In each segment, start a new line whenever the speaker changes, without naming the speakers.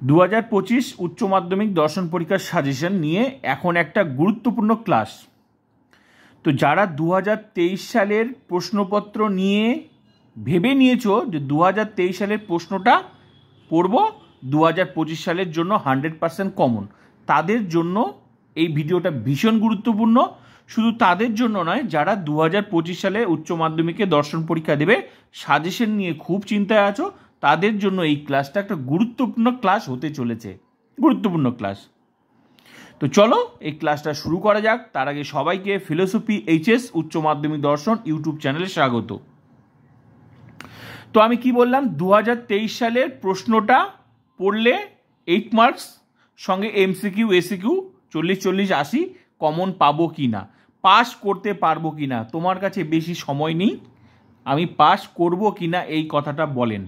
2025 উচ্চ মাধ্যমিক দর্শন পরীক্ষার সাজেশন নিয়ে এখন একটা গুরুত্বপূর্ণ ক্লাস। তো যারা 2023 সালের প্রশ্নপত্র নিয়ে ভেবে নিয়েছো যে 2023 সালের প্রশ্নটা পড়ব 2025 সালের জন্য 100% কমন, তাদের জন্য এই ভিডিওটা ভীষণ গুরুত্বপূর্ণ। শুধু তাদের জন্য নয়, যারা 2025 সালে উচ্চ মাধ্যমিকে দর্শন পরীক্ষা দেবে, সাজেশন নিয়ে খুব চিন্তায় আছো, তাদের জন্য এই ক্লাসটা একটা গুরুত্বপূর্ণ ক্লাস হতে চলেছে। গুরুত্বপূর্ণ ক্লাস। তো চলো এই ক্লাসটা শুরু করা যাক। তার আগে সবাইকে ফিলোসফি এইচএস উচ্চ মাধ্যমিক দর্শন ইউটিউব চ্যানেলে স্বাগত। তো আমি কি বললাম, 2023 সালের প্রশ্নটা পড়লে 8 মার্কস সঙ্গে এমসিকিউ এসিকিউ 40-40 80 কমন পাবো কি না, পাস করতে পারবো কি না, তোমার কাছে বেশি সময় নেই, আমি পাস করব কি না এই কথাটা বলেন।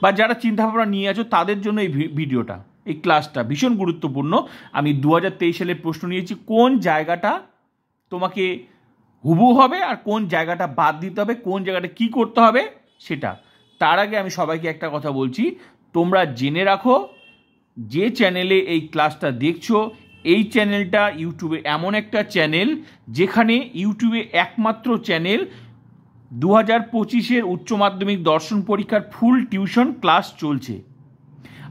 বা যারা চিন্তাভাবনা নিয়ে আছো তাদের জন্য এই ভিডিওটা, এই ক্লাসটা ভীষণ গুরুত্বপূর্ণ। আমি 2023 সালের প্রশ্ন নিয়েছি, কোন জায়গাটা তোমাকে হুবহু হবে আর কোন জায়গাটা বাদ দিতে হবে, কোন জায়গাটা কি করতে হবে সেটা। তার আগে আমি সবাইকে একটা কথা বলছি, তোমরা জেনে রাখো যে চ্যানেলে এই ক্লাসটা দেখছো, এই চ্যানেলটা ইউটিউবে এমন একটা চ্যানেল যেখানে ইউটিউবে একমাত্র চ্যানেল 2025 উচ্চ মাধ্যমিক দর্শন পরীক্ষার ফুল টিউশন ক্লাস চলছে।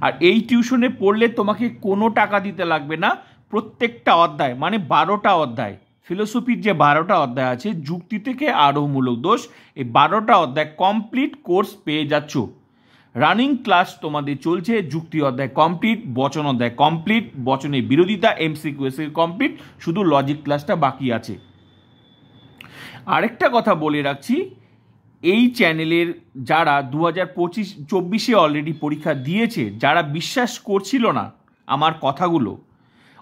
আর এই টিউশনে পড়লে তোমাকে কোনো টাকা দিতে লাগবে না। প্রত্যেকটা অধ্যায় মানে 12টা অধ্যায়, ফিলোসফির যে 12টা অধ্যায় আছে, যুক্তি থেকে আরোহমূলক দোষ, এই 12টা অধ্যায় কমপ্লিট কোর্স পেয়ে যাচ্ছ। রানিং ক্লাস তোমাদের চলছে, যুক্তি অধ্যায় কমপ্লিট, বচন অধ্যায় কমপ্লিট, বচনের বিরোধিতা এমসিকিউ কমপ্লিট, শুধু লজিক ক্লাসটা বাকি আছে। আরেকটা কথা বলে রাখছি, এই চ্যানেলের যারা 2024 অলরেডি পরীক্ষা দিয়েছে, যারা বিশ্বাস করছিল না আমার কথাগুলো,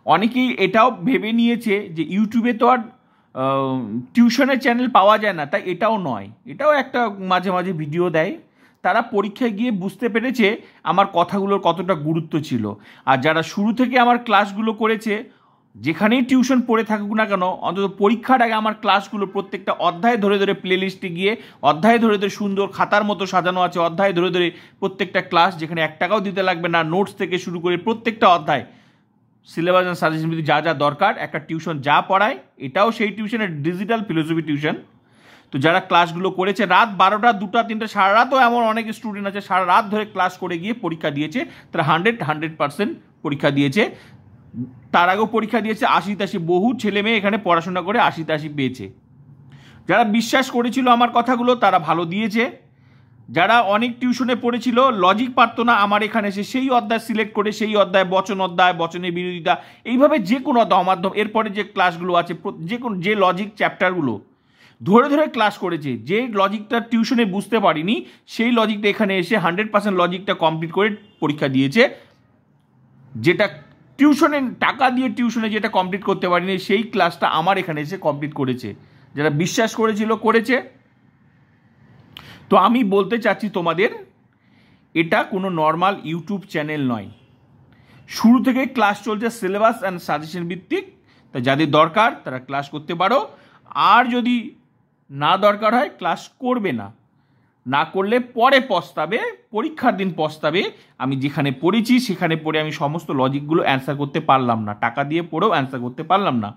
অনেকেই এটাও ভেবে নিয়েছে যে ইউটিউবে তো আর টিউশনের চ্যানেল পাওয়া যায় না, তাই এটাও নয়, এটাও একটা মাঝে মাঝে ভিডিও দেয়। তারা পরীক্ষায় গিয়ে বুঝতে পেরেছে আমার কথাগুলোর কতটা গুরুত্ব ছিল। আর যারা শুরু থেকে আমার ক্লাসগুলো করেছে, যেখানেই টিউশন পড়ে থাকুক না কেন, অন্তত পরীক্ষার আগে আমার ক্লাসগুলো প্রত্যেকটা অধ্যায় ধরে ধরে প্লেলিস্টে গিয়ে অধ্যায় ধরে ধরে সুন্দর খাতার মতো সাজানো আছে, অধ্যায় ধরে ধরে প্রত্যেকটা ক্লাস, যেখানে 1 টাকাও দিতে লাগবে না, নোটস থেকে শুরু করে প্রত্যেকটা অধ্যায়, সিলেবাস অ্যান্ড সাজেশন যা যা দরকার একটা টিউশন যা পড়ায়, এটাও সেই টিউশনের ডিজিটাল ফিলোসফি টিউশন। তো যারা ক্লাসগুলো করেছে, রাত 12টা 2টা 3টা সারা রাতও এমন অনেক স্টুডেন্ট আছে সারা রাত ধরে ক্লাস করে গিয়ে পরীক্ষা দিয়েছে, তারা 100% পরীক্ষা দিয়েছে। তার আগেও পরীক্ষা দিয়েছে 80-80, বহু ছেলে মেয়ে এখানে পড়াশোনা করে 80-80 পেয়েছে। যারা বিশ্বাস করেছিল আমার কথাগুলো তারা ভালো দিয়েছে। যারা অনেক টিউশনে পড়েছিল, লজিক পারতো না, আমার এখানে এসে সেই অধ্যায় সিলেক্ট করে সেই অধ্যায়, বচনের বিরোধিতা, এইভাবে যে কোনো অধ্যায় মাধ্যম, এরপরে যে ক্লাসগুলো আছে যে লজিক চ্যাপ্টারগুলো ধরে ধরে ক্লাস করেছে, যে লজিকটা টিউশনে বুঝতে পারিনি সেই লজিকটা এখানে এসে 100% লজিকটা কমপ্লিট করে পরীক্ষা দিয়েছে। যেটা টিউশনে টাকা দিয়ে টিউশনে যেটা কমপ্লিট করতে পারিনি সেই ক্লাসটা আমার এখানে এসে কমপ্লিট করেছে। যারা বিশ্বাস করেছিল করেছে। তো আমি বলতে চাচ্ছি তোমাদের, এটা কোনো নর্মাল ইউটিউব চ্যানেল নয়, শুরু থেকে ক্লাস চলছে সিলেবাস অ্যান্ড সাজেশন ভিত্তিক। তা যাদের দরকার তারা ক্লাস করতে পারো, আর যদি না দরকার হয় ক্লাস করবে না, না করলে পরে পস্তাবে, পরীক্ষার দিন পস্তাবে। আমি যেখানে পড়েছি সেখানে পড়ে আমি সমস্ত লজিকগুলো অ্যান্সার করতে পারলাম না, টাকা দিয়ে পড়েও অ্যান্সার করতে পারলাম না।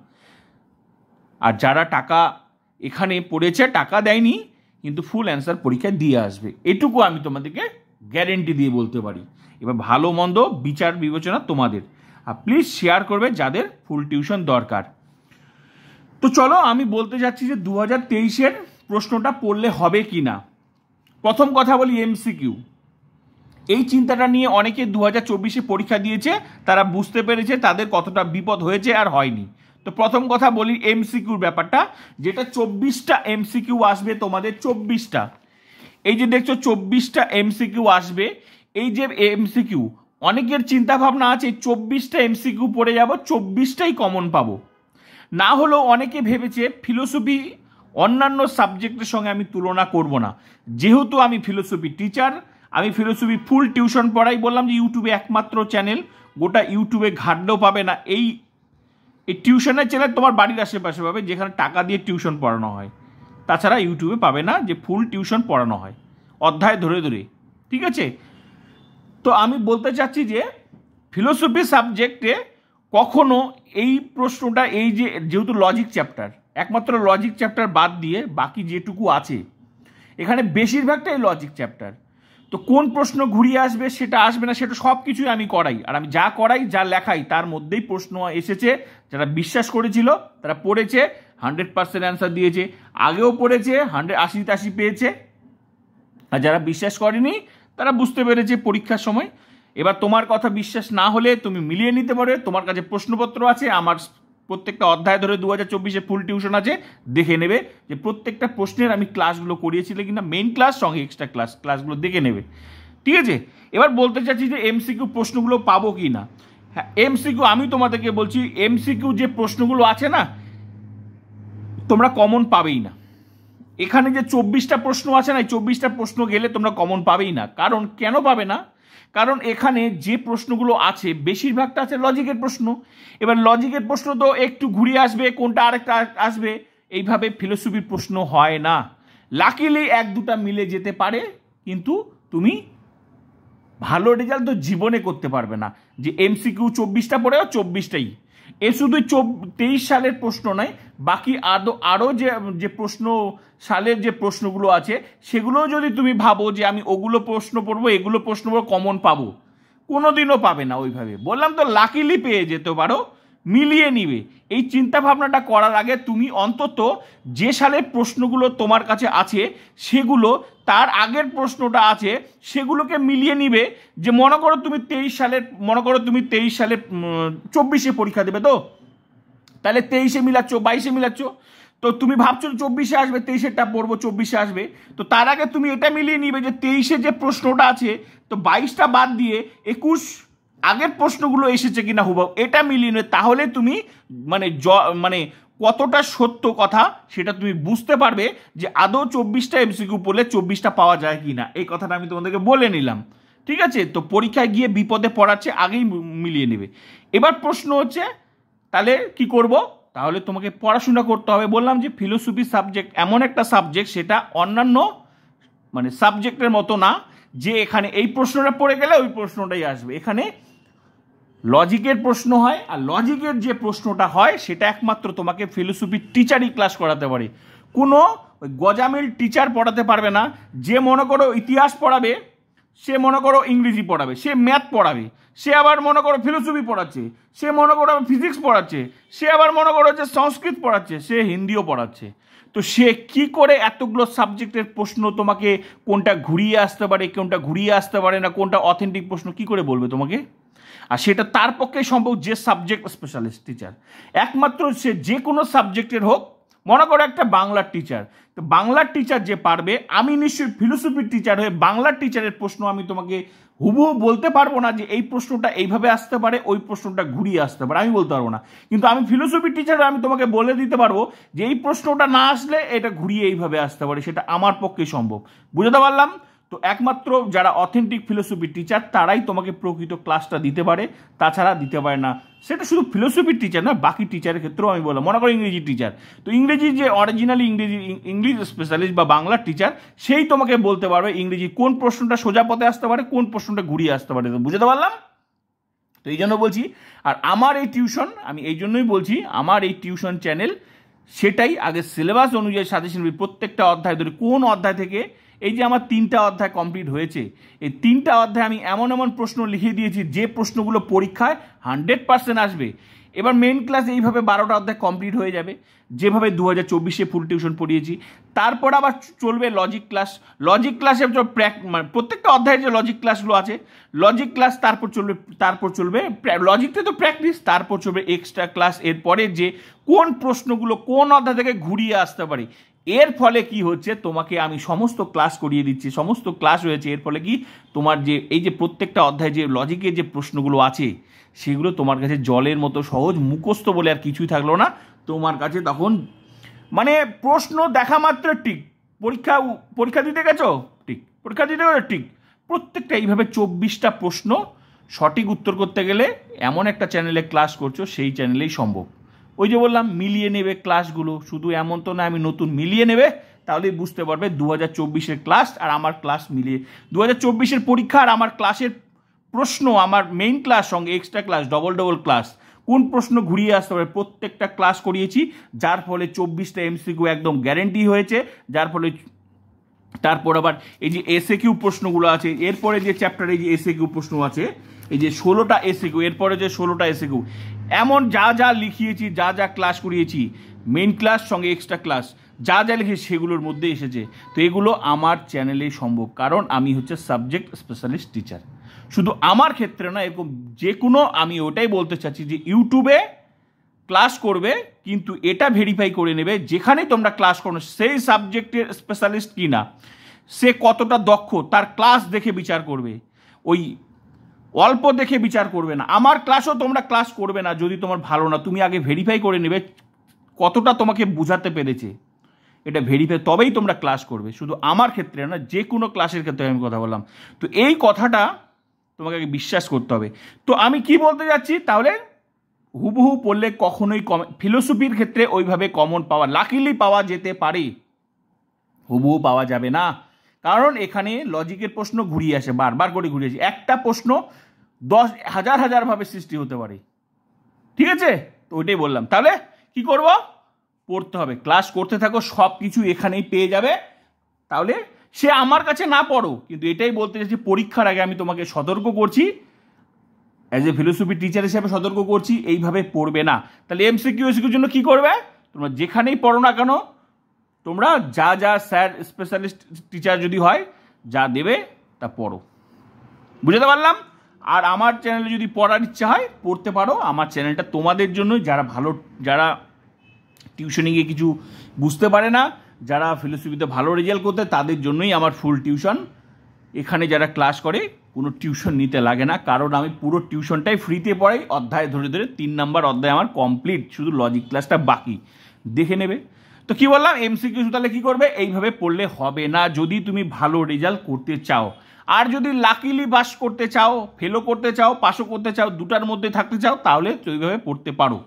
আর যারা টাকা এখানে পড়েছে, টাকা দেয়নি কিন্তু ফুল অ্যান্সার পরীক্ষায় দিয়ে আসবে, এটুকু আমি তোমাদেরকে গ্যারেন্টি দিয়ে বলতে পারি। এবার ভালো মন্দ বিচার বিবেচনা তোমাদের। আর প্লিজ শেয়ার করবে যাদের ফুল টিউশন দরকার। তো চলো আমি বলতে যাচ্ছি যে 2023 প্রশ্নটা পড়লে হবে কি না। প্রথম কথা বলি এমসিকিউ। এই চিন্তাটা নিয়ে অনেকে 2024 পরীক্ষা দিয়েছে, তারা বুঝতে পেরেছে তাদের কতটা বিপদ হয়েছে আর হয়নি। তো প্রথম কথা বলি এমসিকিউর ব্যাপারটা, যেটা 24টা এমসিকিউ আসবে তোমাদের, 24টা, এই যে দেখছো 24টা এমসিকিউ আসবে। এই যে এমসিকিউ, অনেকের চিন্তা ভাবনা আছে 24টা এমসিকিউ পড়ে যাব, 24টাই কমন পাবো। না হলেও অনেকে ভেবেছে ফিলোসফি অন্যান্য সাবজেক্টের সঙ্গে আমি তুলনা করব না, যেহেতু আমি ফিলোসফি টিচার, আমি ফিলোসফি ফুল টিউশন পড়াই। বললাম যে ইউটিউবে একমাত্র চ্যানেল, গোটা ইউটিউবে ঘাটলেও পাবে না এই টিউশনের চ্যানেল, তোমার বাড়ির আশেপাশে পাবে যেখানে টাকা দিয়ে টিউশন পড়ানো হয়, তাছাড়া ইউটিউবে পাবে না যে ফুল টিউশন পড়ানো হয় অধ্যায় ধরে ধরে। ঠিক আছে, তো আমি বলতে চাচ্ছি যে ফিলোসফি সাবজেক্টে কখনো এই প্রশ্নটা, এই যে যেহেতু লজিক চ্যাপ্টার, একমাত্র লজিক চ্যাপ্টার বাদ দিয়ে বাকি যেটুকু আছে এখানে বেশিরভাগটাই লজিক চ্যাপ্টার। তো কোন প্রশ্ন ঘুরিয়ে আসবে সেটা আসবে না, সেটা সব কিছুই আমি করাই। আর আমি যা করাই, যা লেখাই, তার মধ্যেই প্রশ্ন এসেছে। যারা বিশ্বাস করেছিল তারা পড়েছে, 100% অ্যান্সার দিয়েছে। আগেও পড়েছে, 80 পেয়েছে। আর যারা বিশ্বাস করেনি তারা বুঝতে পেরেছে পরীক্ষার সময়। এবার তোমার কথা বিশ্বাস না হলে তুমি মিলিয়ে নিতে পারো। তোমার কাছে প্রশ্নপত্র আছে, আমার প্রত্যেকটা অধ্যায় ধরে 2024-এ ফুল টিউশন আছে, দেখে নেবে যে প্রত্যেকটা প্রশ্নের আমি ক্লাসগুলো করিয়েছিল কিনা, মেইন ক্লাস সঙ্গে এক্সট্রা ক্লাসগুলো দেখে নেবে, ঠিক আছে। এবার বলতে চাচ্ছি যে এমসিকিউ প্রশ্নগুলো পাবো কি না। হ্যাঁ, এমসিকিউ আমি তোমাদেরকে বলছি, এমসিকিউ যে প্রশ্নগুলো আছে না, তোমরা কমন পাবেই না। এখানে যে 24টা প্রশ্ন আছে না, এই 24টা প্রশ্ন গেলে তোমরা কমন পাবেই না। কারণ কেন পাবে না? কারণ এখানে যে প্রশ্নগুলো আছে বেশিরভাগটা আছে লজিকের প্রশ্ন। এবার লজিকের প্রশ্ন তো একটু ঘুরিয়ে আসবে, কোনটা আরেকটা আসবে, এইভাবে ফিলোসফির প্রশ্ন হয় না। লাকিলি 1-2টা মিলে যেতে পারে, কিন্তু তুমি ভালো রেজাল্ট তো জীবনে করতে পারবে না যে এমসিকিউ 24টা পড়েও 24টাই। এ শুধু 23 সালের প্রশ্ন নয়, বাকি আরও যে প্রশ্ন সালের যে প্রশ্নগুলো আছে সেগুলো যদি তুমি ভাবো যে আমি ওগুলো প্রশ্ন পড়বো, এগুলো প্রশ্ন পড়বো, কমন পাবো, কোনোদিনও পাবে না ওইভাবে। বললাম তো লাকিলি পেয়ে যেতে পারো, মিলিয়ে নিবে। এই চিন্তা ভাবনাটা করার আগে তুমি অন্তত যে সালের প্রশ্নগুলো তোমার কাছে আছে সেগুলো, তার আগের প্রশ্নটা আছে সেগুলোকে মিলিয়ে নিবে। যে মনে করো তুমি 23 সালের, 24-এ পরীক্ষা দেবে, তো তাহলে 23-এ মিলাচ্ছ, 22-এ মিলাচ্ছ, তো তুমি ভাবছো 24-এ আসবে, 23-এরটা পড়বো, 24-এ আসবে। তো তার আগে তুমি এটা মিলিয়ে নিবে যে 23-এ যে প্রশ্নটা আছে, তো 22টা বাদ দিয়ে 21 আগের প্রশ্নগুলো এসেছে কিনা হুবহু এটা মিলিয়ে নেবে। তাহলে তুমি মানে কতটা সত্য কথা সেটা তুমি বুঝতে পারবে যে আদৌ 24টা এমসিকিউ পড়লে 24টা পাওয়া যায় কিনা। এই কথাটা আমি তোমাদেরকে বলে নিলাম, ঠিক আছে। তো পরীক্ষায় গিয়ে বিপদে পড়াচ্ছে আগেই মিলিয়ে নেবে। এবার প্রশ্ন হচ্ছে তাহলে কি করব? তাহলে তোমাকে পড়াশোনা করতে হবে। বললাম যে ফিলোসফি সাবজেক্ট এমন একটা সাবজেক্ট, সেটা অন্যান্য সাবজেক্টের মতো না যে এখানে এই প্রশ্নটা পড়ে গেলে ওই প্রশ্নটাই আসবে। এখানে লজিকের প্রশ্ন হয়, আর লজিকের যে প্রশ্নটা হয় সেটা একমাত্র তোমাকে ফিলোসফির টিচারই ক্লাস করাতে পারে। কোনো গজামিল টিচার পড়াতে পারবে না। যে মনে করো ইতিহাস পড়াবে, সে মনে করো ইংরেজি পড়াবে, সে ম্যাথ পড়াবে, সে আবার মনে করো ফিলোসফি পড়াচ্ছে, সে মনে করো ফিজিক্স পড়াচ্ছে, সে আবার মনে করো যে সংস্কৃত পড়াচ্ছে, সে হিন্দিও পড়াচ্ছে। তো সে কি করে এতগুলো সাবজেক্টের প্রশ্ন তোমাকে কোনটা ঘুরিয়ে আসতে পারে, কোনটা ঘুরিয়ে আসতে পারে না, কোনটা অথেন্টিক প্রশ্ন কি করে বলবে তোমাকে? আর সেটা তার পক্ষে সম্ভব যে সাবজেক্ট স্পেশালিস্ট টিচার। একমাত্র সে যে কোনো সাবজেক্টের হোক, মনে করো একটা বাংলার টিচার, তো বাংলার টিচার যে পারবে, আমি নিশ্চয়ই ফিলোসফির টিচার হয়ে বাংলার টিচারের প্রশ্ন আমি তোমাকে হুবহু বলতে পারবো না যে এই প্রশ্নটা এইভাবে আসতে পারে, ওই প্রশ্নটা ঘুরিয়ে আসতে পারে, আমি বলতে পারবো না। কিন্তু আমি ফিলোসফির টিচার আমি তোমাকে বলে দিতে পারবো যে এই প্রশ্নটা না আসলে এটা ঘুরিয়ে এইভাবে আসতে পারে, সেটা আমার পক্ষে সম্ভব। বুঝতে পারলাম? তো একমাত্র যারা অথেন্টিক ফিলোসফি টিচার তারাই তোমাকে প্রকৃত ক্লাসটা দিতে পারে, তাছাড়া দিতে পারে না। সেটা শুধু ফিলোসফির টিচার না, বাকি টিচারের ক্ষেত্রেও আমি বললাম। মনে করো ইংরেজি টিচার, তো ইংরেজি যে অরিজিনালি ইংলিশ স্পেশালিস্ট বা বাংলার টিচার, সেই তোমাকে বলতে পারবে ইংরেজি কোন প্রশ্নটা সোজা পথে আসতে পারে, কোন প্রশ্নটা ঘুরিয়ে আসতে পারে। তো বুঝতে পারলাম? তো এই জন্য বলছি, আর আমার এই টিউশন, আমি এই জন্যই বলছি আমার এই টিউশন চ্যানেল, সেটাই আগে সিলেবাস অনুযায়ী সাজেশন প্রত্যেকটা অধ্যায় ধরে কোন অধ্যায় থেকে, এই যে আমার 3টা অধ্যায় কমপ্লিট হয়েছে, এই 3টা অধ্যায় আমি এমন এমন প্রশ্ন লিখে দিয়েছি যে প্রশ্নগুলো পরীক্ষায় 100% আসবে। এবার মেন ক্লাস এইভাবে 12টা অধ্যায় কমপ্লিট হয়ে যাবে, যেভাবে 2024-এ ফুল টিউশন পড়িয়েছি। তারপর আবার চলবে লজিক ক্লাস। লজিক ক্লাসে প্রত্যেকটা অধ্যায়ে যে লজিক ক্লাসগুলো আছে, লজিক ক্লাস তারপর চলবে লজিকটা তো প্র্যাকটিস, তারপর চলবে এক্সট্রা ক্লাস। এরপরে যে কোন প্রশ্নগুলো কোন অধ্যায় থেকে ঘুরিয়ে আসতে পারে, এর ফলে কি হচ্ছে, তোমাকে আমি সমস্ত ক্লাস করিয়ে দিচ্ছি, সমস্ত ক্লাস হয়েছে। এর ফলে কি তোমার যে এই যে প্রত্যেকটা অধ্যায়ে যে লজিকের যে প্রশ্নগুলো আছে সেগুলো তোমার কাছে জলের মতো সহজ, মুখস্থ বলে আর কিছুই থাকলো না তোমার কাছে। তখন মানে প্রশ্ন দেখা মাত্র টিক, পরীক্ষা দিতে গেছো টিক, পরীক্ষা দিতে গেছো টিক, প্রত্যেকটা এইভাবে 24টা প্রশ্ন সঠিক উত্তর করতে গেলে এমন একটা চ্যানেলে ক্লাস করছো, সেই চ্যানেলেই সম্ভব। ওই যে বললাম মিলিয়ে নেবে ক্লাসগুলো, শুধু এমন তো না আমি নতুন, মিলিয়ে নেবে, তাহলেই বুঝতে পারবে 2024-এর ক্লাস আর আমার ক্লাস মিলিয়ে, 2024-এর পরীক্ষা আর আমার ক্লাসের প্রশ্ন আমার মেইন ক্লাস সঙ্গে এক্সট্রা ক্লাস ডবল ক্লাস কোন প্রশ্ন ঘুরিয়ে আসতে পারে প্রত্যেকটা ক্লাস করিয়েছি, যার ফলে 24টা এমসিকিউ একদম গ্যারেন্টি হয়েছে, যার ফলে তারপর আবার এই যে এসএকিউ প্রশ্নগুলো আছে, এরপরে যে চ্যাপ্টারে যে এসএকিউ প্রশ্ন আছে, এই যে 16টা এসএকিউ, এরপরে যে 16টা এসএকিউ, এমন যা যা লিখিয়েছি, যা যা ক্লাস করিয়েছি মেইন ক্লাস সঙ্গে এক্সট্রা ক্লাস যা যা লিখেছি সেগুলোর মধ্যে এসেছে। তো এগুলো আমার চ্যানেলেই সম্ভব, কারণ আমি হচ্ছে সাবজেক্ট স্পেশালিস্ট টিচার। শুধু আমার ক্ষেত্রে না, এরকম যে কোনো, আমি ওটাই বলতে চাচ্ছি যে ইউটিউবে ক্লাস করবে কিন্তু এটা ভেরিফাই করে নেবে যেখানেই তোমরা ক্লাস করো সেই সাবজেক্টের স্পেশালিস্ট কি না, সে কতটা দক্ষ তার ক্লাস দেখে বিচার করবে, ওই অল্প দেখে বিচার করবে না। আমার ক্লাসও তোমরা ক্লাস করবে না যদি তোমার ভালো না, তুমি আগে ভেরিফাই করে নেবে কতটা তোমাকে বোঝাতে পেরেছে, এটা ভেরিফাই তবেই তোমরা ক্লাস করবে। শুধু আমার ক্ষেত্রে না, যে কোনো ক্লাসের ক্ষেত্রে আমি কথা বললাম। তো এই কথাটা তোমাকে আগে বিশ্বাস করতে হবে। তো আমি কি বলতে যাচ্ছি, তাহলে হুবহু পড়লে কখনোই ফিলোসফির ক্ষেত্রে ওইভাবে কমন পাওয়া লাকিলি পাওয়া যেতে পারে, হুবহু পাওয়া যাবে না, কারণ এখানে লজিকের প্রশ্ন ঘুরিয়ে আসে, বারবার করে ঘুরিয়ে আসে। একটা প্রশ্ন 10,000 ভাবে সৃষ্টি হতে পারে, ঠিক আছে? তো ওইটাই বললাম। তাহলে কি করব, পড়তে হবে, ক্লাস করতে থাকো, সব কিছু এখানেই পেয়ে যাবে। তাহলে সে আমার কাছে না পড়ো, কিন্তু এটাই বলতে চাইছি পরীক্ষার আগে আমি তোমাকে সতর্ক করছি, অ্যাজ এ ফিলোসফি টিচার হিসেবে সতর্ক করছি, এইভাবে পড়বে না। তাহলে এমসিকিউ জন্য কি করবে, তোমরা যেখানেই পড়ো না কেন, তোমরা যা যা স্যার স্পেশালিস্ট টিচার যদি হয় যা দেবে তা পড়ো। বুঝতে পারলাম? আর আমার চ্যানেলে যদি পড়ার ইচ্ছা হয় পড়তে পারো, আমার চ্যানেলটা তোমাদের জন্য, যারা ভালো, যারা টিউশনে গিয়ে কিছু বুঝতে পারে না, যারা ফিলোসফিতে ভালো রেজাল্ট করতে, তাদের জন্যই আমার ফুল টিউশন। এখানে যারা ক্লাস করে কোনো টিউশন নিতে লাগে না, কারণ আমি পুরো টিউশনটাই ফ্রিতে পড়াই, অধ্যায় ধরে ধরে 3 নাম্বার অধ্যায় আমার কমপ্লিট, শুধু লজিক ক্লাসটা বাকি, দেখে নেবে। তো কি বললাম, এমসিকিউ তাহলে কি করবে, এইভাবে পড়লে হবে না যদি তুমি ভালো রেজাল্ট করতে চাও। আর যদি লাকিলি পাস করতে চাও, ফেলও করতে চাও, পাসও করতে চাও, দুটার মধ্যে থাকতে চাও, তাহলে ওইভাবে পড়তে পারো।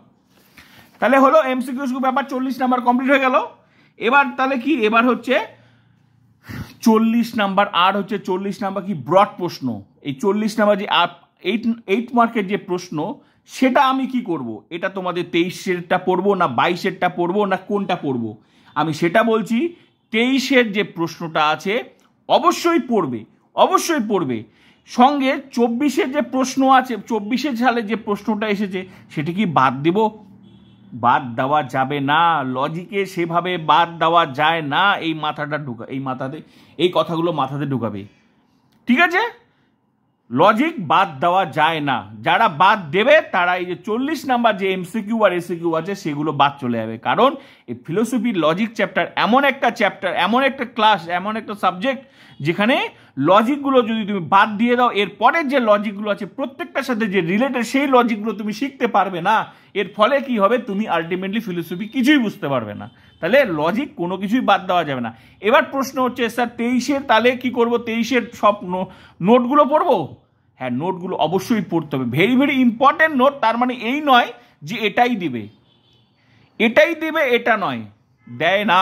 তাহলে হলো এমসিকিউ ব্যাপার 40 নাম্বার কমপ্লিট হয়ে গেল। এবার তাহলে কি, এবার হচ্ছে 40 নাম্বার, আর হচ্ছে 40 নাম্বার কি ব্রড প্রশ্ন। এই 40 নাম্বার যে 8 মার্কের যে প্রশ্ন, সেটা আমি কি করব, এটা তোমাদের 23-এরটা পড়বো না 22-এরটা পড়বো না কোনটা পড়বো, আমি সেটা বলছি। 23-এর যে প্রশ্নটা আছে অবশ্যই পড়বে, অবশ্যই পড়বে। সঙ্গে 24-এর যে প্রশ্ন আছে, 24 সালে যে প্রশ্নটা এসেছে সেটা কি বাদ দেব, বাদ দেওয়া যাবে না, লজিকে সেভাবে বাদ দেওয়া যায় না। এই মাথাটা এই কথাগুলো মাথাতে ঢুকাবে, ঠিক আছে? লজিক বাদ দেওয়া যায় না, যারা বাদ দেবে তারা এই যে 40 নাম্বার যে এমসিকিউ আর এসিকিউ আছে সেগুলো বাদ চলে যাবে। কারণ এই ফিলোসফির লজিক চ্যাপ্টার এমন একটা চ্যাপ্টার, এমন একটা ক্লাস, এমন একটা সাবজেক্ট যেখানে লজিকগুলো যদি তুমি বাদ দিয়ে দাও, এর পরের যে লজিকগুলো আছে প্রত্যেকটার সাথে যে রিলেটেড, সেই লজিকগুলো তুমি শিখতে পারবে না। এর ফলে কি হবে, তুমি আলটিমেটলি ফিলোসফি কিছুই বুঝতে পারবে না। তাহলে লজিক কোনো কিছুই বাদ দেওয়া যাবে না। এবার প্রশ্ন হচ্ছে, স্যার 23-এর তাহলে কি করব, 23-এর সব নোটগুলো পড়বো? হ্যাঁ, নোটগুলো অবশ্যই পড়তে হবে, ভেরি ভেরি ইম্পর্টেন্ট নোট। তার মানে এই নয় যে এটাই দিবে, এটাই দেবে এটা নয়, দেয় না,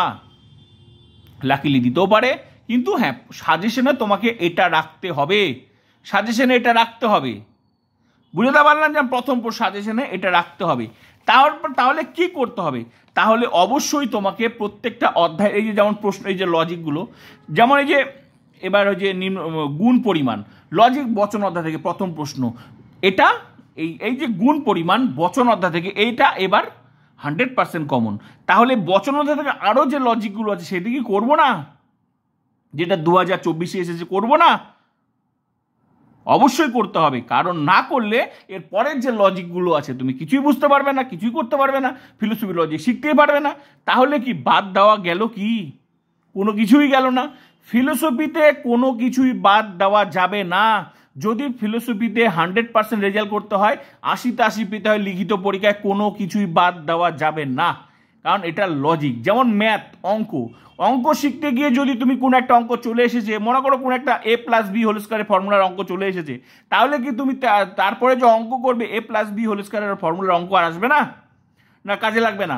লাকিলি দিতেও পারে, কিন্তু হ্যাঁ সাজেশনে তোমাকে এটা রাখতে হবে, সাজেশনে এটা রাখতে হবে। বুঝতে পারলাম যে প্রথম সাজেশনে এটা রাখতে হবে। তাহলে কি করতে হবে, তাহলে অবশ্যই তোমাকে প্রত্যেকটা অধ্যায়, এই যে যেমন প্রশ্ন, এই যে লজিকগুলো, যেমন এই যে এবার ওই যে গুণ পরিমাণ, লজিক বচন অধ্যায় থেকে প্রথম প্রশ্ন, এটা এই যে গুণ পরিমাণ বচন অধ্যায় থেকে, এইটা এবার 100% কমন। তাহলে বচন অধ্যায় থেকে আরও যে লজিকগুলো আছে সেটা কি করবো না, যেটা 2024-এ এসেছে, করবো না? অবশ্যই করতে হবে, কারণ না করলে এর পরের যে লজিকগুলো আছে তুমি কিছুই বুঝতে পারবে না, কিছুই করতে পারবে না, ফিলোসফি লজিক শিখতেই পারবে না। তাহলে কি বাদ দেওয়া গেল, কি কোনো কিছুই গেল না। ফিলোসফিতে কোনো কিছুই বাদ দেওয়া যাবে না। যদি ফিলোসফিতে 100% রেজাল্ট করতে হয়, 80-তে 80 পেতে হয় লিখিত পরীক্ষায়, কোনো কিছুই বাদ দেওয়া যাবে না, কারণ এটা লজিক। যেমন ম্যাথ, অঙ্ক শিখতে গিয়ে যদি তুমি কোনো একটা অঙ্ক চলে এসেছে, মনে করো কোনো একটা a+b² ফর্মুলার অঙ্ক চলে এসেছে, তাহলে কি তুমি তারপরে যে অঙ্ক করবে a+b² ফর্মুলার অঙ্ক আর আসবে না, না কাজে লাগবে না?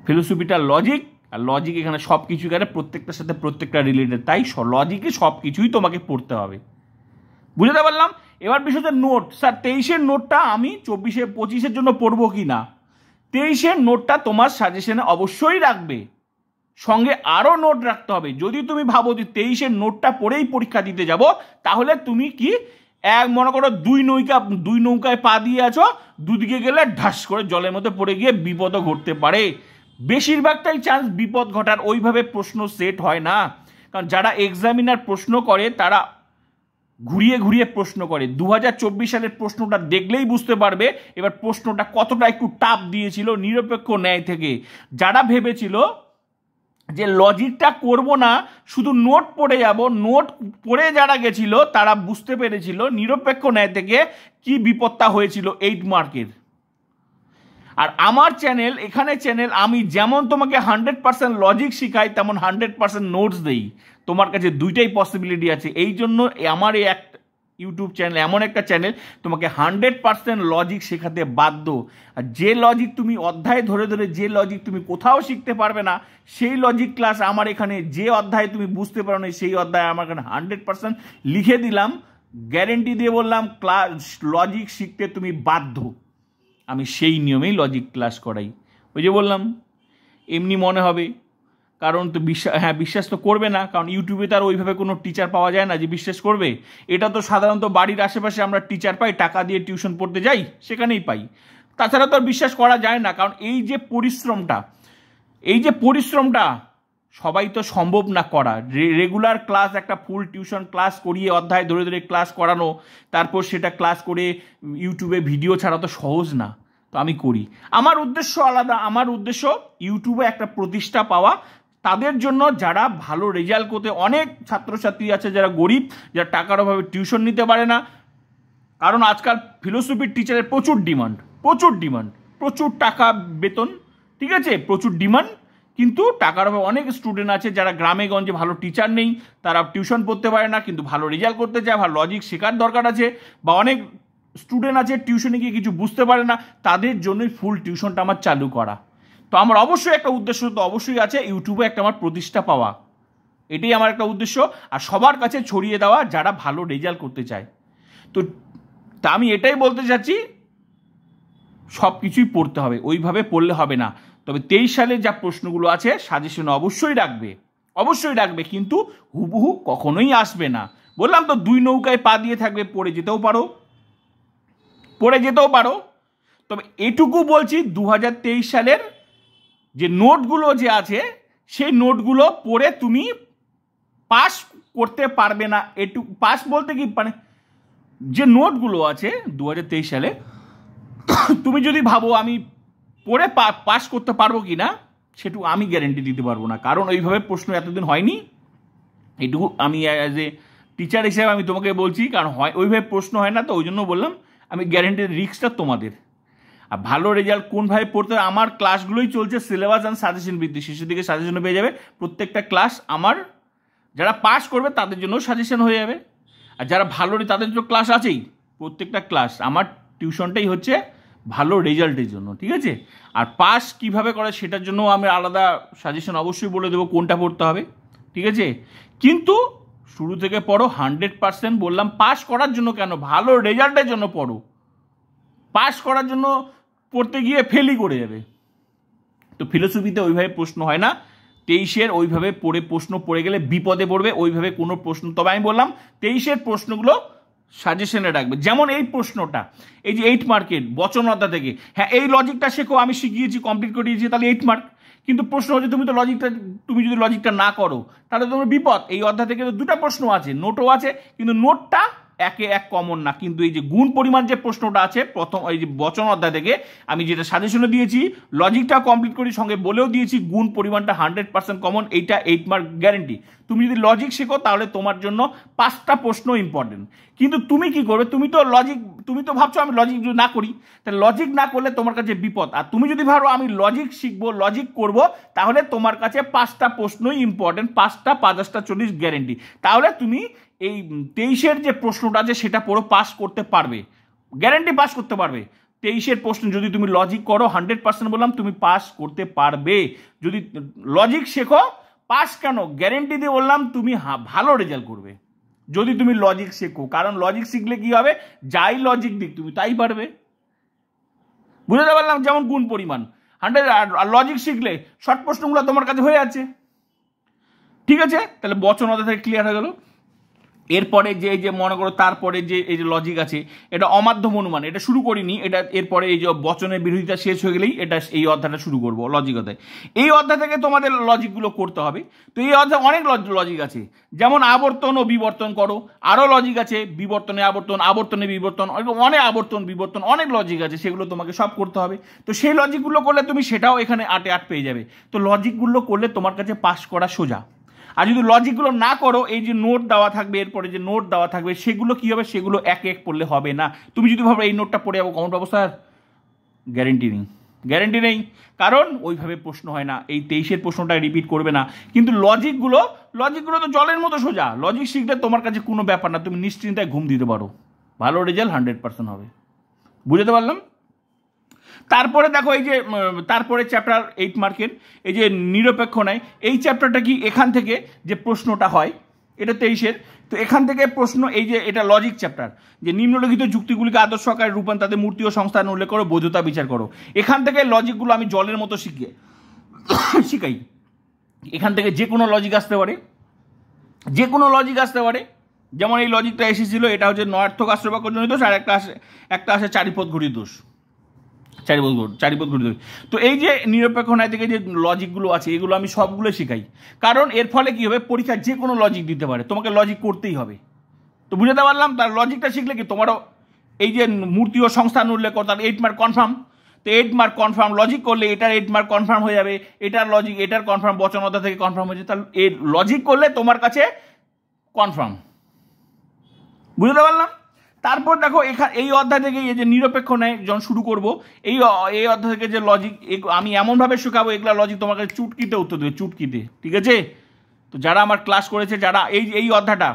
ফিলোসফিটা লজিক, আর লজিক এখানে সব কিছু, এখানে প্রত্যেকটার সাথে প্রত্যেকটা রিলেটেড, তাই লজিকে সব কিছুই তোমাকে পড়তে হবে। বুঝতে পারলাম। এবার বিষয় হচ্ছে নোট। স্যার 23-এর নোটটা আমি 24-25-এর জন্য পড়বো কি না? 23-এর নোটটা তোমার সাজেশনে অবশ্যই রাখবে, সঙ্গে আরও নোট রাখতে হবে। যদি তুমি ভাবো যে 23-এর নোটটা পড়েই পরীক্ষা দিতে যাব, তাহলে তুমি কি মনে করো দুই নৌকায় পা দিয়ে আছো, দুদিকে গেলে ঢাস করে জলের মধ্যে পড়ে গিয়ে বিপদও ঘটতে পারে। বেশিরভাগটাই চান্স বিপদ ঘটার। ওইভাবে প্রশ্ন সেট হয় না, কারণ যারা এক্সামিনার প্রশ্ন করে তারা ঘুরিয়ে ঘুরিয়ে প্রশ্ন করে। 2024 সালের প্রশ্নটা দেখলেই বুঝতে পারবে এবার প্রশ্নটা কতটা একটু টাফ দিয়েছিল নিরপেক্ষ ন্যায় থেকে। যারা ভেবেছিল যে লজিকটা করব না, শুধু নোট পড়ে যাব, নোট পড়ে যারা গেছিল তারা বুঝতে পেরেছিল নিরপেক্ষ ন্যায় থেকে কি বিপদটা হয়েছিল 8 মার্কের। আর আমার চ্যানেল, আমি যেমন তোমাকে 100% লজিক শিখাই, তেমন 100% নোটস দেই। তোমার কাছে দুইটাই পসিবিলিটি আছে। এই জন্য আমার এই একটা ইউটিউব চ্যানেল এমন একটা চ্যানেল তোমাকে 100% লজিক শেখাতে বাধ্য। আর যে লজিক তুমি অধ্যায় ধরে ধরে, যে লজিক তুমি কোথাও শিখতে পারবে না, সেই লজিক ক্লাস আমার এখানে, যে অধ্যায় তুমি বুঝতে পারো না সেই অধ্যায় আমার এখানে 100% লিখে দিলাম, গ্যারেন্টি দিয়ে বললাম ক্লাস লজিক শিখতে তুমি বাধ্য। আমি সেই নিয়মেই লজিক ক্লাস করাই। ওই যে বললাম এমনি মনে হবে, কারণ তো বিশ্বাস তো করবে না, কারণ ইউটিউবে তার ওইভাবে কোনো টিচার পাওয়া যায় না যে বিশ্বাস করবে। এটা তো সাধারণত বাড়ির আশেপাশে আমরা টিচার পাই, টাকা দিয়ে টিউশন পড়তে যাই, সেখানেই পাই। তাছাড়া তো আর বিশ্বাস করা যায় না, কারণ এই যে পরিশ্রমটা সবাই তো সম্ভব না করা। রেগুলার ক্লাস, একটা ফুল টিউশন ক্লাস করিয়ে অধ্যায় ধরে ধরে ক্লাস করানো, তারপর সেটা ক্লাস করে ইউটিউবে ভিডিও ছাড়া তো সহজ না। তো আমি করি, আমার উদ্দেশ্য আলাদা। আমার উদ্দেশ্য ইউটিউবে একটা প্রতিষ্ঠা পাওয়া, তাদের জন্য যারা ভালো রেজাল্ট করতে, অনেক ছাত্রছাত্রী আছে যারা গরিব, যারা টাকার অভাবে টিউশন নিতে পারে না। কারণ আজকাল ফিলোসফির টিচারের প্রচুর ডিমান্ড, প্রচুর টাকা বেতন, ঠিক আছে, প্রচুর ডিমান্ড, কিন্তু টাকার অভাবে অনেক স্টুডেন্ট আছে যারা গ্রামে গঞ্জে ভালো টিচার নেই, তারা টিউশন পড়তে পারে না, কিন্তু ভালো রেজাল্ট করতে চায়, ভালো লজিক শেখার দরকার আছে। বা অনেক স্টুডেন্ট আছে টিউশনে গিয়ে কিছু বুঝতে পারে না, তাদের জন্যই ফুল টিউশনটা আমার চালু করা। তো আমার অবশ্যই একটা উদ্দেশ্য তো অবশ্যই আছে, ইউটিউবে একটা আমার প্রতিষ্ঠা পাওয়া, এটাই আমার একটা উদ্দেশ্য। আর সবার কাছে ছড়িয়ে দেওয়া যারা ভালো রেজাল্ট করতে চায়। তো আমি এটাই বলতে চাচ্ছি, সব কিছুই পড়তে হবে, ওইভাবে পড়লে হবে না। তবে 23 সালে যা প্রশ্নগুলো আছে সাজেশনে অবশ্যই রাখবে, কিন্তু হুবহু কখনোই আসবে না। বললাম তো দুই নৌকায় পা দিয়ে থাকবে, পড়ে যেতেও পারো। তবে এটুকু বলছি, 2023 সালের যে নোটগুলো যে আছে সেই নোটগুলো পড়ে তুমি পাস করতে পারবে না। পাস বলতে কি, মানে যে নোটগুলো আছে 2023 সালে, তুমি যদি ভাবো আমি পড়ে পাস করতে পারবো কি না, সেটুকু আমি গ্যারেন্টি দিতে পারবো না, কারণ ওইভাবে প্রশ্ন এতদিন হয়নি। এটুকু আমি অ্যাজ এ টিচার হিসেবে আমি তোমাকে বলছি, কারণ ওইভাবে প্রশ্ন হয় না, তো ওই জন্য বললাম আমি গ্যারেন্টির রিস্কটা তোমাদের। আর ভালো রেজাল্ট কোনভাবে পড়তে হবে, আমার ক্লাসগুলোই চলছে সিলেবাস অ্যান্ড সাজেশন ভিত্তিক, শেষের দিকে সাজেশন পেয়ে যাবে। প্রত্যেকটা ক্লাস আমার যারা পাস করবে তাদের জন্য সাজেশন হয়ে যাবে, আর যারা ভালো তাদের জন্য ক্লাস আছেই। প্রত্যেকটা ক্লাস আমার টিউশনটাই হচ্ছে ভালো রেজাল্টের জন্য, ঠিক আছে। আর পাস কিভাবে করে সেটার জন্য আমি আলাদা সাজেশন অবশ্যই বলে দেবো কোনটা পড়তে হবে, ঠিক আছে। কিন্তু শুরু থেকে পড়ো 100%। বললাম পাস করার জন্য কেন, ভালো রেজাল্টের জন্য পড়ো। পাস করার জন্য পড়তে গিয়ে ফেলই করে যাবে। তো ফিলোসফিতে ওইভাবে প্রশ্ন হয় না, 23-এর ওইভাবে প্রশ্ন পড়ে গেলে বিপদে পড়বে, ওইভাবে কোনো প্রশ্ন। তবে আমি বললাম 23-এর প্রশ্নগুলো সাজেশনে রাখবে। যেমন এই প্রশ্নটা, এই যে 8 মার্কের বচন অধ্যায় থেকে, হ্যাঁ এই লজিকটা শেখো, আমি শিখিয়েছি, কমপ্লিট করে দিয়েছি, তাহলে 8 মার্ক। কিন্তু প্রশ্ন হচ্ছে তুমি যদি লজিকটা না করো তাহলে তোমার বিপদ। এই অধ্যায় থেকে তো 2টা প্রশ্ন আছে, নোটও আছে, কিন্তু নোটটা একে এক কমন না। কিন্তু এই যে গুণ পরিমাণ যে প্রশ্নটা আছে প্রথম এই যে বচন অধ্যায় থেকে, আমি যেটা সাজেশনে দিয়েছি, লজিকটা কমপ্লিট করি, সঙ্গে বলেও দিয়েছি গুণ পরিমাণটা 100% কমন, এইটা 8 মার্ক গ্যারেন্টি। তুমি যদি লজিক শেখো তাহলে তোমার জন্য 5টা প্রশ্ন ইম্পর্টেন্ট। কিন্তু তুমি কি করবে, তুমি তো ভাবছো আমি লজিক যদি না করি, তাহলে লজিক না করলে তোমার কাছে বিপদ। আর তুমি যদি ভাবো আমি লজিক শিখবো, লজিক করব, তাহলে তোমার কাছে 5টা প্রশ্নই ইম্পর্টেন্ট, 5টা 5-40 গ্যারেন্টি। তাহলে তুমি এই 23-এর যে প্রশ্নটা আছে সেটা পুরো পাস করতে পারবে, গ্যারেন্টি পাস করতে পারবে। 23-এর প্রশ্ন যদি তুমি লজিক করো 100% বললাম তুমি পাস করতে পারবে। যদি লজিক শেখো, পাস কেন গ্যারেন্টি দিয়ে বললাম তুমি ভালো রেজাল্ট করবে। যদি তুমি লজিক শেখো, কারণ লজিক শিখলে কি হবে, যাই লজিক দিক তুমি তাই পারবে। বুঝতে পারলাম? যেমন গুণ পরিমাণ 100, আর লজিক শিখলে শর্ট প্রশ্নগুলো তোমার কাছে হয়ে আছে। ঠিক আছে, তাহলে বচন অধ্যায় থেকে ক্লিয়ার হয়ে গেল। এরপরে যে এই যে মনে করো তারপরে যে এই যে লজিক আছে, এটা অমাধ্যম অনুমান, এটা শুরু করিনি, এটা এরপরে এই যে বচনের বিরোধিতা শেষ হয়ে গেলেই এটা এই অধ্যায়টা শুরু করবো, লজিক অধ্যায়। এই অধ্যায় থেকে তোমাদের লজিকগুলো করতে হবে। তো এই অধ্যায় অনেক লজিক আছে, যেমন আবর্তন ও বিবর্তন করো, আরও লজিক আছে, বিবর্তনে আবর্তন, আবর্তনে বিবর্তন, অনেক আবর্তন বিবর্তন অনেক লজিক আছে, সেগুলো তোমাকে সব করতে হবে। তো সেই লজিকগুলো করলে তুমি সেটাও এখানে 8 পেয়ে যাবে। তো লজিকগুলো করলে তোমার কাছে পাস করা সোজা। আর যদি লজিকগুলো না করো, এই যে নোট দেওয়া থাকবে, এরপরে যে নোট দেওয়া থাকবে, সেগুলো কি হবে, সেগুলো এক এক পড়লে হবে না। তুমি যদি ভাবো এই নোটটা পড়ে যাবো কমন পাবো, স্যার গ্যারেন্টি নেই, কারণ ওইভাবে প্রশ্ন হয় না। এই 23-এর প্রশ্নটা রিপিট করবে না। কিন্তু লজিকগুলো তো জলের মতো সোজা। লজিক শিখলে তোমার কাছে কোনো ব্যাপার না, তুমি নিশ্চিন্তায় ঘুম দিতে পারো, ভালো রেজাল্ট 100% হবে। বুঝতে পারলাম? তারপরে দেখো এই যে তারপরে চ্যাপ্টার 8 মার্কের এই যে নিরপেক্ষ ন্যায়, এই চ্যাপ্টারটা কি, এখান থেকে যে প্রশ্নটা হয় এটা 23-এর। তো এখান থেকে প্রশ্ন, এই যে এটা লজিক চ্যাপ্টার, যে নিম্নলিখিত যুক্তিগুলিকে আদর্শ আকারে রূপান্তর, তাদের মূর্তি ও সংস্থান উল্লেখ করো, বৈধতা বিচার করো। এখান থেকে লজিকগুলো আমি জলের মতো শিখাই। এখান থেকে যে কোনো লজিক আসতে পারে, যেমন এই লজিকটা এসেছিল, এটা হচ্ছে নয়ার্থক আশ্রয়বাক্যজনিত দোষ, আর একটা আসে চারিপদ ঘড়ির দোষ, চারিপদ ঘড়ির দোষ। তো এই যে নিরপেক্ষ ন্যায় থেকে যে লজিকগুলো আছে, এগুলো আমি সবগুলো শেখাই, কারণ এর ফলে কি হবে, পরীক্ষা যে কোনো লজিক দিতে পারে, তোমাকে লজিক করতেই হবে। তো বুঝতে পারলাম? তার লজিকটা শিখলে কি তোমারও এই যে মূর্তি ও সংস্থান উল্লেখ করো, তার 8 মার্ক কনফার্ম। তো 8 মার্ক কনফার্ম, লজিক করলে এটার 8 মার্ক কনফার্ম হয়ে যাবে, এটার লজিক, এটার কনফার্ম, বচন অধ্যায় থেকে কনফার্ম হয়েছে, তাহলে এর লজিক করলে তোমার কাছে কনফার্ম। বুঝতে পারলাম? তারপর দেখো এই অধ্যায় থেকে এই যে নিরপেক্ষ ন্যায় যখন শুরু করবো, এই অধ্যায় থেকে যে লজিক আমি এমনভাবে শেখাবো, এগুলা লজিক তোমার কাছে চুটকিতে উত্তর দেবে, চুটকিতে। ঠিক আছে? তো যারা আমার ক্লাস করেছে, যারা এই অধ্যায়টা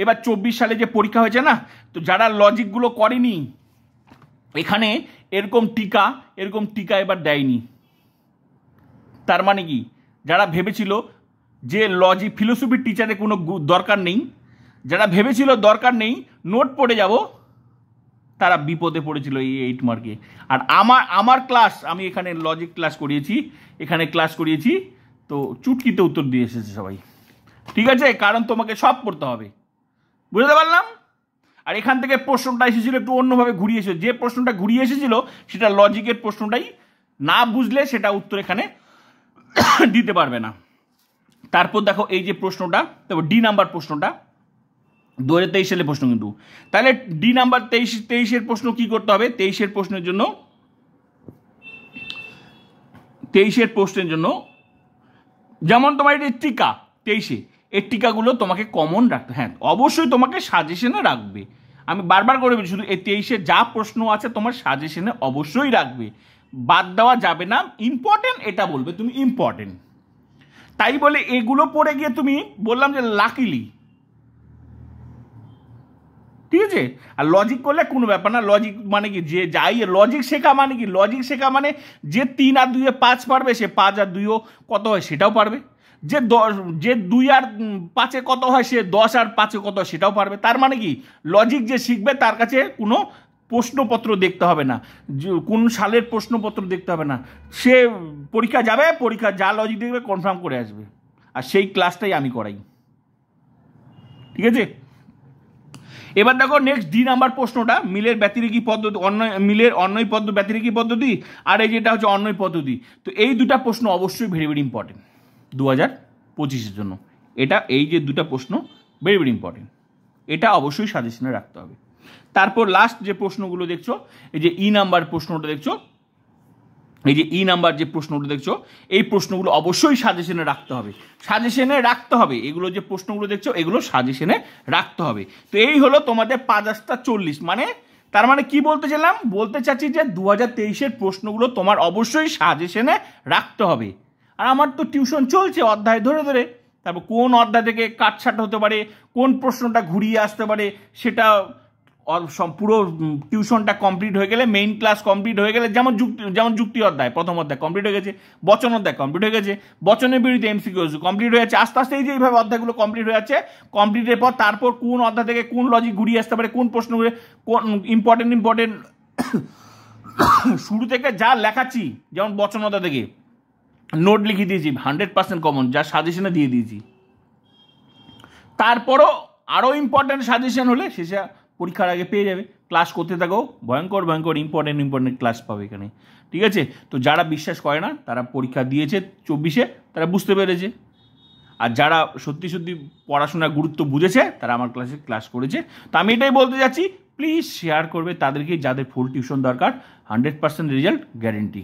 এবার 24 সালে যে পরীক্ষা হয়েছে না, তো যারা লজিকগুলো করেনি, এখানে এরকম টিকা এবার দেয়নি। তার মানে কি, যারা ভেবেছিল যে ফিলোসফির টিচারের কোনো দরকার নেই, যারা ভেবেছিল দরকার নেই, নোট পড়ে যাব, তারা বিপদে পড়েছিল এই 8 মার্কে। আর আমার ক্লাস, আমি এখানে লজিক ক্লাস করিয়েছি, তো চুটকিতে উত্তর দিয়ে এসেছে সবাই। ঠিক আছে? কারণ তোমাকে সব পড়তে হবে। বুঝতে পারলাম? আর এখান থেকে প্রশ্নটা এসেছিল একটু অন্যভাবে ঘুরিয়ে এসেছিল, যে প্রশ্নটা ঘুরিয়ে এসেছিল সেটা লজিকের প্রশ্নটাই, না বুঝলে সেটা উত্তর এখানে দিতে পারবে না। তারপর দেখো এই যে প্রশ্নটা, তারপর ডি নাম্বার প্রশ্নটা 2023 সালে প্রশ্ন, কিন্তু তাহলে ডি নাম্বার 23-এর প্রশ্ন কি করতে হবে, 23-এর প্রশ্নের জন্য যেমন তোমার এই টিকা 23-এ, এর টিকাগুলো তোমাকে কমন রাখতে, হ্যাঁ অবশ্যই তোমাকে সাজেশনে রাখবে। আমি বারবার করে বলি, শুধু এই 23-এ যা প্রশ্ন আছে তোমার সাজেশনে অবশ্যই রাখবে, বাদ দেওয়া যাবে না। ইম্পর্টেন্ট এটা বলবে তুমি, ইম্পর্টেন্ট, তাই বলে এগুলো পড়ে গিয়ে তুমি বললাম যে লাকিলি। ঠিক আছে? আর লজিক করলে কোনো ব্যাপার না। লজিক মানে কি, যে যাই লজিক শেখা মানে কি, লজিক শেখা মানে যে 3 আর 2 5 পারবে, সে 5 আর 2 কত হয় সেটাও পারবে। যে 2 আর 5 কত হয়, সে 10 আর 5 কত হয় সেটাও পারবে। তার মানে কি, লজিক যে শিখবে তার কাছে কোনো প্রশ্নপত্র দেখতে হবে না, কোন সালের প্রশ্নপত্র দেখতে হবে না, সে পরীক্ষা যাবে, পরীক্ষা যা লজিক দেখবে কনফার্ম করে আসবে। আর সেই ক্লাসটাই আমি করাই। ঠিক আছে? এবার দেখো নেক্সট ডি নাম্বার প্রশ্নটা, মিলের ব্যতিরেকী পদ্ধতি, মিলের অন্যয় ব্যতিরেকী পদ্ধতি, আর এই যেটা হচ্ছে অন্যয় পদ্ধতি। তো এই দুটা প্রশ্ন অবশ্যই ভেরি ভেরি ইম্পর্টেন্ট 2025-এর জন্য। এই যে দুটা প্রশ্ন ভেরি ভেরি ইম্পর্টেন্ট, এটা অবশ্যই সাজেশনে রাখতে হবে। তারপর লাস্ট যে প্রশ্নগুলো দেখছো, এই যে ই নাম্বার প্রশ্নটা দেখছো, এই প্রশ্নগুলো অবশ্যই সাজেশনে রাখতে হবে। এগুলো যে প্রশ্নগুলো দেখছো, এগুলো সাজেশনে রাখতে হবে। তো এই হলো তোমাদের 5-40, মানে তার মানে কি বলতে চাচ্ছি যে 2023-এর প্রশ্নগুলো তোমার অবশ্যই সাজেশনে রাখতে হবে। আর আমার তো টিউশন চলছে অধ্যায় ধরে, তারপর কোন অধ্যায় থেকে কাটছাট হতে পারে, কোন প্রশ্নটা ঘুরিয়ে আসতে পারে, সেটা পুরো টিউশনটা কমপ্লিট হয়ে গেলে, মেইন ক্লাস কমপ্লিট হয়ে গেলে, যেমন যুক্তি অধ্যায় প্রথম অধ্যায় কমপ্লিট হয়ে গেছে, বচন অধ্যায় কমপ্লিট হয়ে গেছে, বচনের বিরুদ্ধে এমসিকিউ কমপ্লিট হয়ে যাচ্ছে, আস্তে আস্তে এই যে এইভাবে অধ্যায়গুলো কমপ্লিট হয়ে যাচ্ছে। কমপ্লিটের পর তারপর কোন অধ্যায় থেকে কোন লজিক ঘুরিয়ে আসতে পারে, কোন প্রশ্নগুলো কোন ইম্পর্টেন্ট শুরু থেকে যা লেখাচ্ছি, যেমন বচন অধ্যায় থেকে নোট লিখে দিয়েছি 100% কমন, যা সাজেশনে দিয়ে দিয়েছি। তারপরও আরও ইম্পর্টেন্ট সাজেশন হলে শেষে পরীক্ষার আগে পেয়ে যাবে। ক্লাস করতে থাকো, ভয়ঙ্কর ভয়ঙ্কর ইম্পর্টেন্ট ক্লাস পাবে এখানে, ঠিক আছে? তো যারা বিশ্বাস করে না, তারা পরীক্ষা দিয়েছে 24-এ, তারা বুঝতে পেরেছে। আর যারা সত্যি সত্যি পড়াশোনার গুরুত্ব বুঝেছে, তারা আমার ক্লাস করেছে। তো আমি এটাই বলতে যাচ্ছি, প্লিজ শেয়ার করবে তাদেরকে যাদের ফুল টিউশন দরকার, 100% রেজাল্ট গ্যারেন্টি।